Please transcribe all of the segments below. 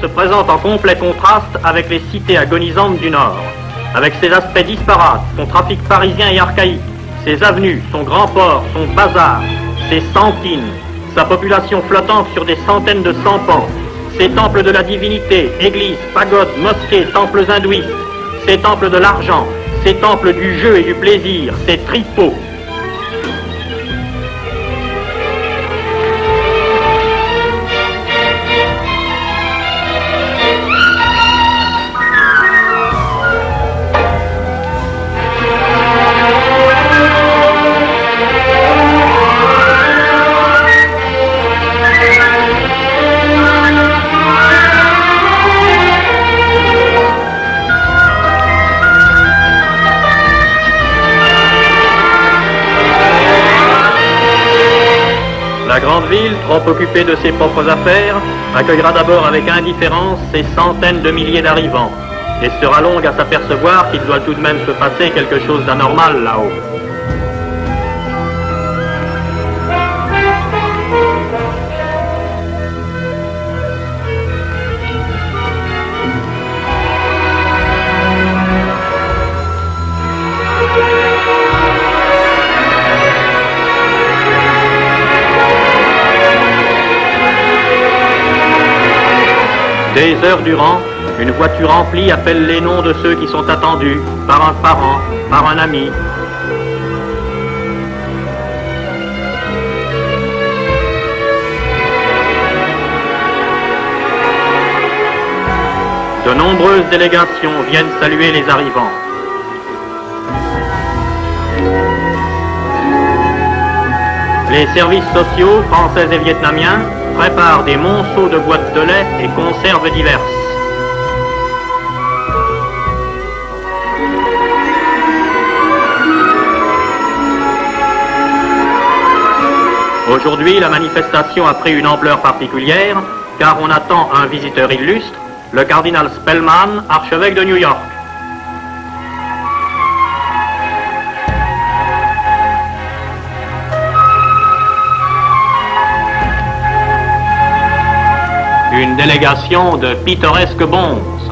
se présente en complet contraste avec les cités agonisantes du Nord, avec ses aspects disparates, son trafic parisien et archaïque, ses avenues, son grand port, son bazar, ses santines, sa population flottante sur des centaines de sampans, ses temples de la divinité, églises, pagodes, mosquées, temples hindouistes, ses temples de l'argent, ses temples du jeu et du plaisir, ses tripots. La grande ville, trop occupée de ses propres affaires, accueillera d'abord avec indifférence ces centaines de milliers d'arrivants et sera longue à s'apercevoir qu'il doit tout de même se passer quelque chose d'anormal là-haut. Des heures durant, une voiture remplie appelle les noms de ceux qui sont attendus, par un parent, par un ami. De nombreuses délégations viennent saluer les arrivants. Les services sociaux, français et vietnamiens, prépare des monceaux de boîtes de lait et conserves diverses. Aujourd'hui, la manifestation a pris une ampleur particulière, car on attend un visiteur illustre, le cardinal Spellman, archevêque de New York. Une délégation de pittoresques bonzes.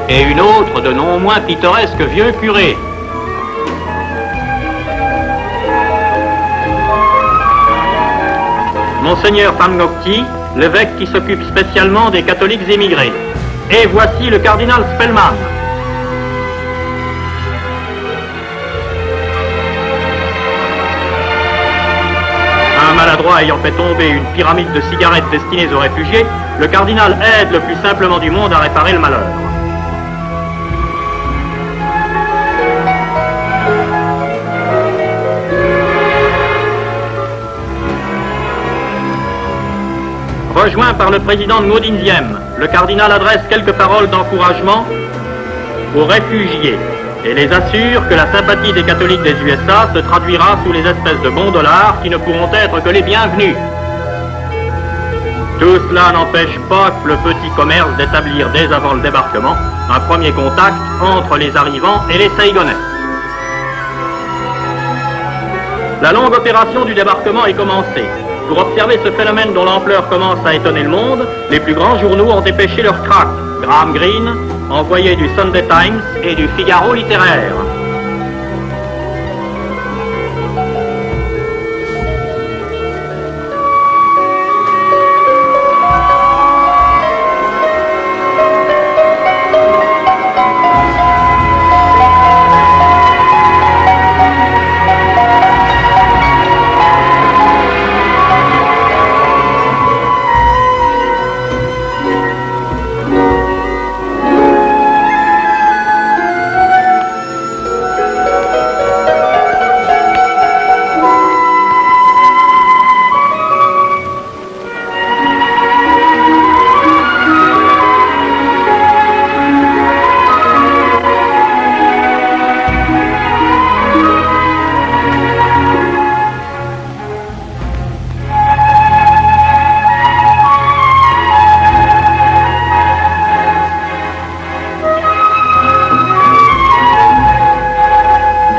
Et une autre de non moins pittoresque vieux curé. Monseigneur Pham Ngoc Thi, l'évêque qui s'occupe spécialement des catholiques émigrés. Et voici le cardinal Spellman. Un maladroit ayant fait tomber une pyramide de cigarettes destinées aux réfugiés, le cardinal aide le plus simplement du monde à réparer le malheur. Rejoint par le président de Maudinzième, le cardinal adresse quelques paroles d'encouragement aux réfugiés et les assure que la sympathie des catholiques des USA se traduira sous les espèces de bons dollars qui ne pourront être que les bienvenus. Tout cela n'empêche pas le petit commerce d'établir dès avant le débarquement un premier contact entre les arrivants et les Saïgonais. La longue opération du débarquement est commencée. Pour observer ce phénomène dont l'ampleur commence à étonner le monde, les plus grands journaux ont dépêché leur crack, Graham Greene, envoyé du Sunday Times et du Figaro littéraire.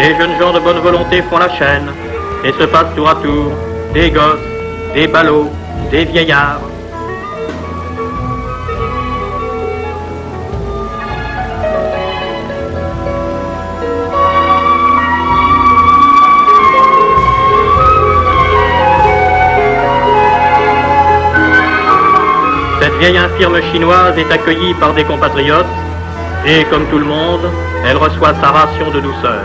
Des jeunes gens de bonne volonté font la chaîne, et se passent tour à tour des gosses, des ballots, des vieillards. Cette vieille infirme chinoise est accueillie par des compatriotes et, comme tout le monde, elle reçoit sa ration de douceur.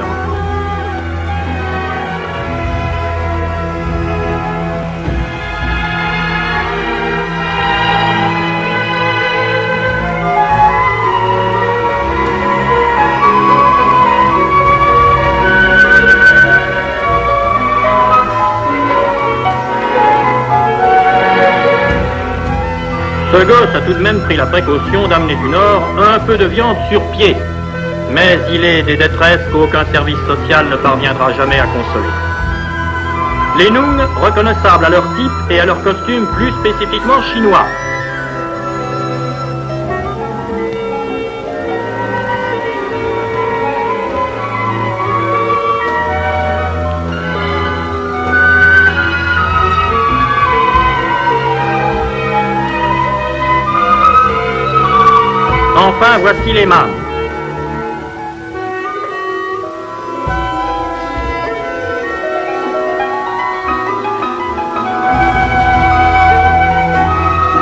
Ce gosse a tout de même pris la précaution d'amener du Nord un peu de viande sur pied. Mais il est des détresses qu'aucun service social ne parviendra jamais à consoler. Les Nung, reconnaissables à leur type et à leur costume plus spécifiquement chinois. Enfin, voici les mânes.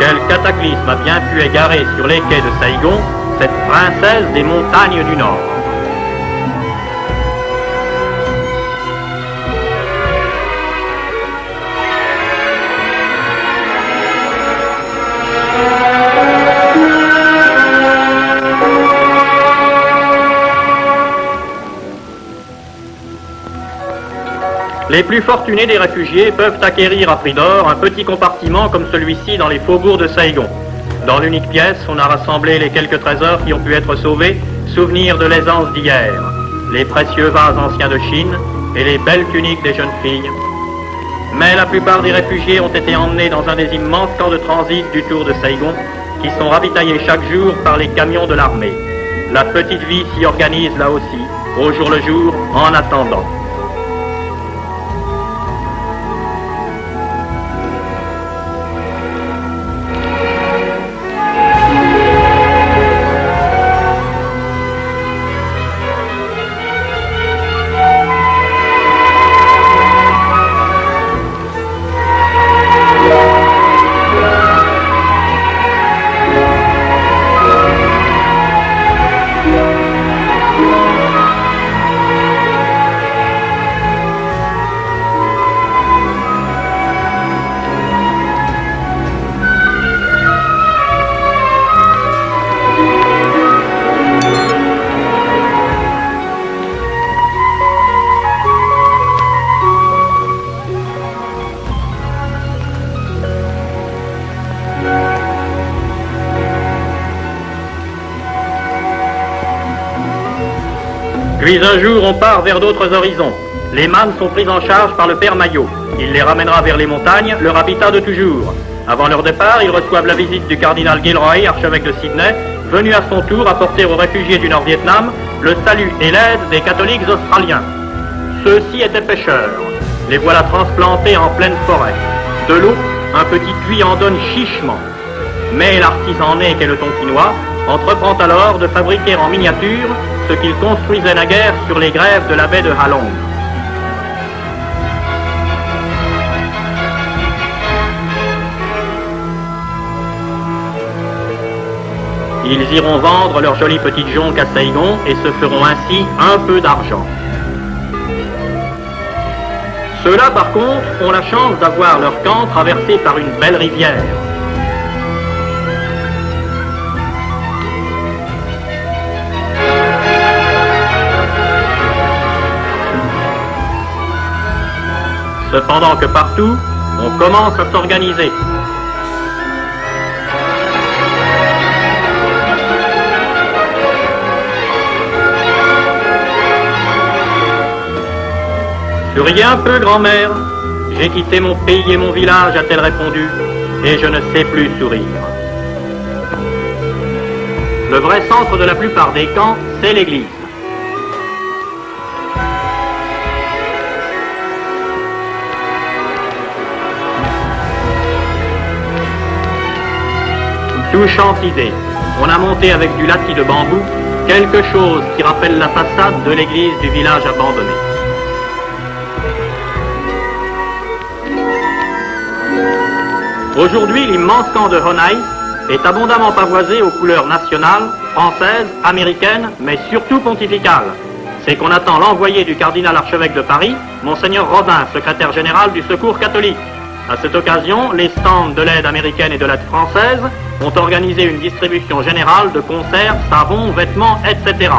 Quel cataclysme a bien pu égarer sur les quais de Saigon cette princesse des montagnes du Nord. Les plus fortunés des réfugiés peuvent acquérir à prix d'or un petit compartiment comme celui-ci dans les faubourgs de Saigon. Dans l'unique pièce, on a rassemblé les quelques trésors qui ont pu être sauvés, souvenirs de l'aisance d'hier, les précieux vases anciens de Chine et les belles tuniques des jeunes filles. Mais la plupart des réfugiés ont été emmenés dans un des immenses camps de transit du Tour de Saigon, qui sont ravitaillés chaque jour par les camions de l'armée. La petite vie s'y organise là aussi, au jour le jour, en attendant. Puis un jour, on part vers d'autres horizons. Les mânes sont pris en charge par le père Maillot. Il les ramènera vers les montagnes, leur habitat de toujours. Avant leur départ, ils reçoivent la visite du cardinal Gilroy, archevêque de Sydney, venu à son tour apporter aux réfugiés du Nord-Vietnam le salut et l'aide des catholiques australiens. Ceux-ci étaient pêcheurs. Les voilà transplantés en pleine forêt. De l'eau, un petit puits en donne chichement. Mais l'artisan né qu'est le Tonkinois entreprend alors de fabriquer en miniature ce qu'il construisait naguère sur les grèves de la baie de Halong. Ils iront vendre leurs jolies petites jonques à Saigon et se feront ainsi un peu d'argent. Ceux-là, par contre, ont la chance d'avoir leur camp traversé par une belle rivière. Cependant que partout, on commence à s'organiser. Souriez un peu, grand-mère. J'ai quitté mon pays et mon village, a-t-elle répondu, et je ne sais plus sourire. Le vrai centre de la plupart des camps, c'est l'église. touchante idée. On a monté avec du latis de bambou quelque chose qui rappelle la façade de l'église du village abandonné. Aujourd'hui, l'immense camp de Honaï est abondamment pavoisé aux couleurs nationales, françaises, américaines, mais surtout pontificales. C'est qu'on attend l'envoyé du cardinal archevêque de Paris, Monseigneur Rodin, secrétaire général du Secours catholique. À cette occasion, les stands de l'aide américaine et de l'aide française ont organisé une distribution générale de conserves, savons, vêtements, etc.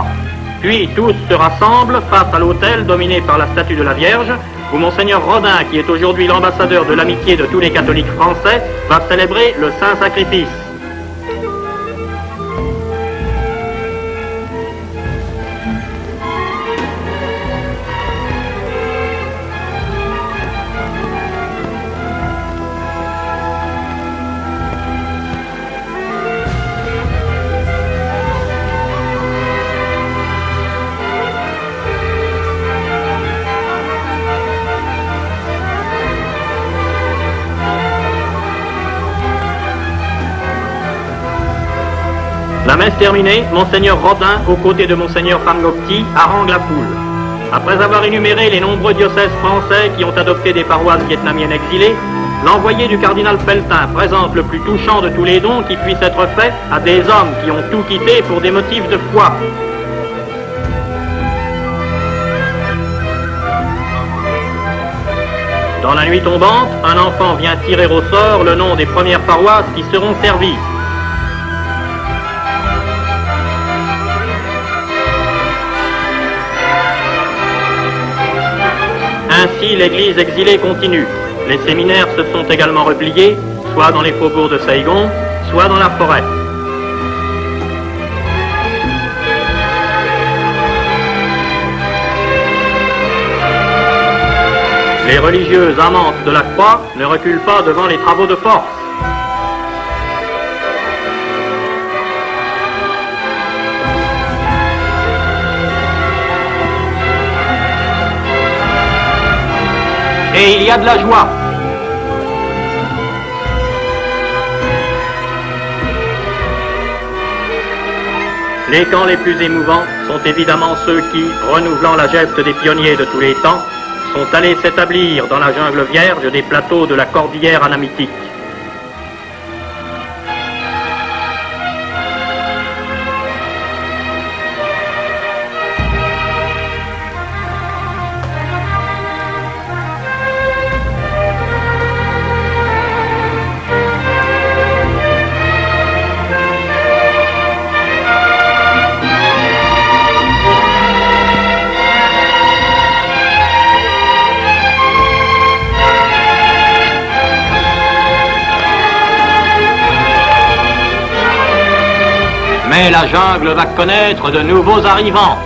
Puis tous se rassemblent face à l'autel dominé par la statue de la Vierge, où Monseigneur Rodin, qui est aujourd'hui l'ambassadeur de l'amitié de tous les catholiques français, va célébrer le Saint Sacrifice. La messe terminée, Monseigneur Rodin, aux côtés de Monseigneur Fangokti, harangue la foule. Après avoir énuméré les nombreux diocèses français qui ont adopté des paroisses vietnamiennes exilées, l'envoyé du cardinal Pelletin présente le plus touchant de tous les dons qui puissent être faits à des hommes qui ont tout quitté pour des motifs de foi. Dans la nuit tombante, un enfant vient tirer au sort le nom des premières paroisses qui seront servies. Ainsi, l'église exilée continue. Les séminaires se sont également repliés, soit dans les faubourgs de Saigon, soit dans la forêt. Les religieuses amantes de la croix ne reculent pas devant les travaux de force. Et il y a de la joie. Les camps les plus émouvants sont évidemment ceux qui, renouvelant la geste des pionniers de tous les temps, sont allés s'établir dans la jungle vierge des plateaux de la cordillère anamitique. Mais la jungle va connaître de nouveaux arrivants.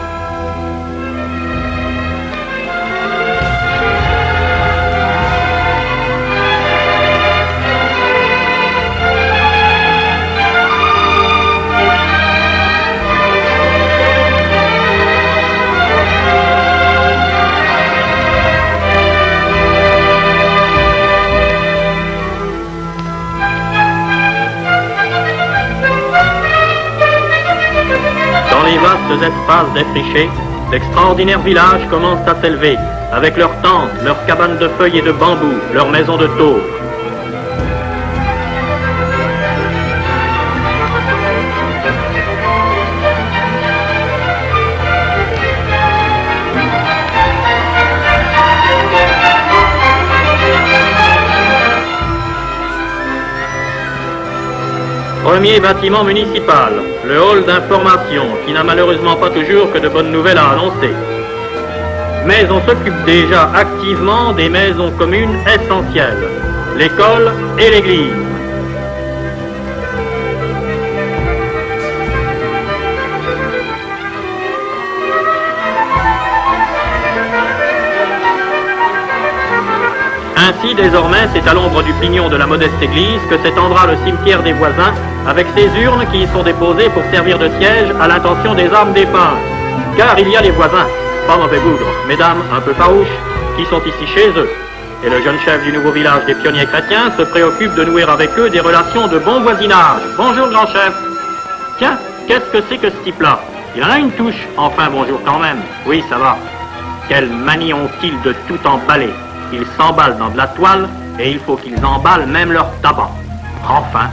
Dans les vastes espaces défrichés, d'extraordinaires villages commencent à s'élever, avec leurs tentes, leurs cabanes de feuilles et de bambou, leurs maisons de taupe. Premier bâtiment municipal, le hall d'information, qui n'a malheureusement pas toujours que de bonnes nouvelles à annoncer. Mais on s'occupe déjà activement des maisons communes essentielles, l'école et l'église. Ainsi, désormais, c'est à l'ombre du pignon de la modeste église que s'étendra le cimetière des voisins, avec ses urnes qui y sont déposées pour servir de siège à l'intention des âmes défuntes. Car il y a les voisins, pas mauvais bougres, mesdames un peu farouches, qui sont ici chez eux. et le jeune chef du nouveau village des pionniers chrétiens se préoccupe de nouer avec eux des relations de bon voisinage. Bonjour, grand chef. Tiens, qu'est-ce que c'est que ce type-là? Il en a une touche. Enfin, bonjour quand même. Oui, ça va. Quelle manie ont-ils de tout emballer? Ils s'emballent dans de la toile et il faut qu'ils emballent même leur tabac. Enfin,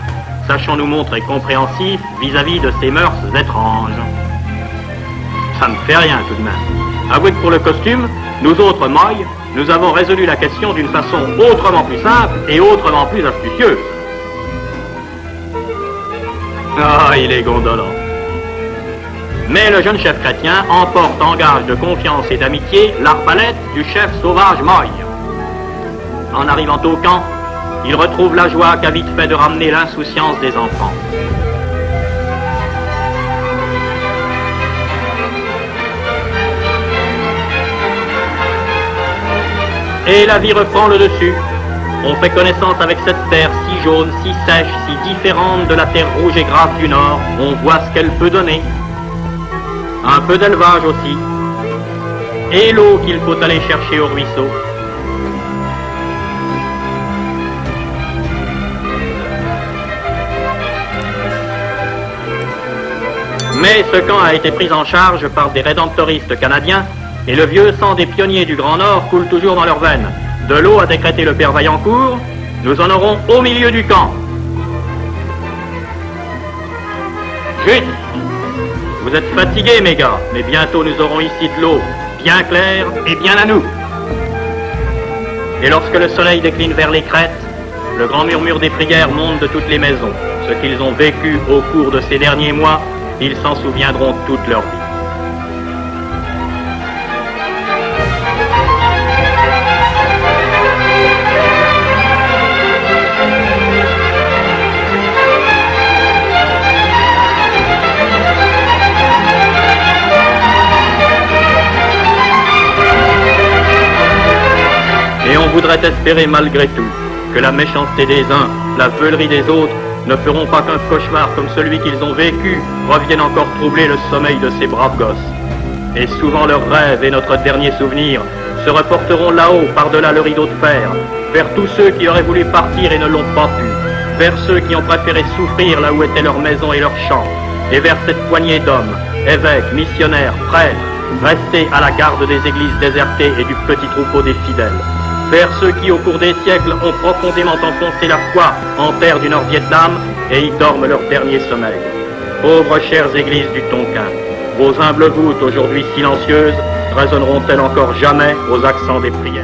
sachons nous montrer compréhensifs vis-à-vis de ces mœurs étranges. Ça ne fait rien tout de même. Avouez que pour le costume, nous autres moilles, nous avons résolu la question d'une façon autrement plus simple et autrement plus astucieuse. Ah, il est gondolant. Mais le jeune chef chrétien emporte en gage de confiance et d'amitié l'arbalète du chef sauvage Moy. En arrivant au camp, il retrouve la joie qu'a vite fait de ramener l'insouciance des enfants. Et la vie reprend le dessus. On fait connaissance avec cette terre si jaune, si sèche, si différente de la terre rouge et grasse du Nord. On voit ce qu'elle peut donner. Un peu d'élevage aussi. Et l'eau qu'il faut aller chercher au ruisseau. Mais ce camp a été pris en charge par des rédemptoristes canadiens et le vieux sang des pionniers du Grand Nord coule toujours dans leurs veines. De l'eau a décrété le père Vaillancourt, nous en aurons au milieu du camp. Juste. Vous êtes fatigués, mes gars, mais bientôt nous aurons ici de l'eau, bien claire et bien à nous. Et lorsque le soleil décline vers les crêtes, le grand murmure des prières monte de toutes les maisons. Ce qu'ils ont vécu au cours de ces derniers mois, ils s'en souviendront toute leur vie. Et on voudrait espérer malgré tout que la méchanceté des uns, la veulerie des autres, ne feront pas qu'un cauchemar comme celui qu'ils ont vécu revienne encore troubler le sommeil de ces braves gosses. Et souvent leurs rêves et notre dernier souvenir se reporteront là-haut par-delà le rideau de fer, vers tous ceux qui auraient voulu partir et ne l'ont pas pu, vers ceux qui ont préféré souffrir là où étaient leurs maisons et leurs champs, et vers cette poignée d'hommes, évêques, missionnaires, prêtres, restés à la garde des églises désertées et du petit troupeau des fidèles, vers ceux qui, au cours des siècles, ont profondément enfoncé la foi en terre du Nord-Vietnam et y dorment leur dernier sommeil. Pauvres chères églises du Tonkin, vos humbles voûtes, aujourd'hui silencieuses, résonneront-elles encore jamais aux accents des prières?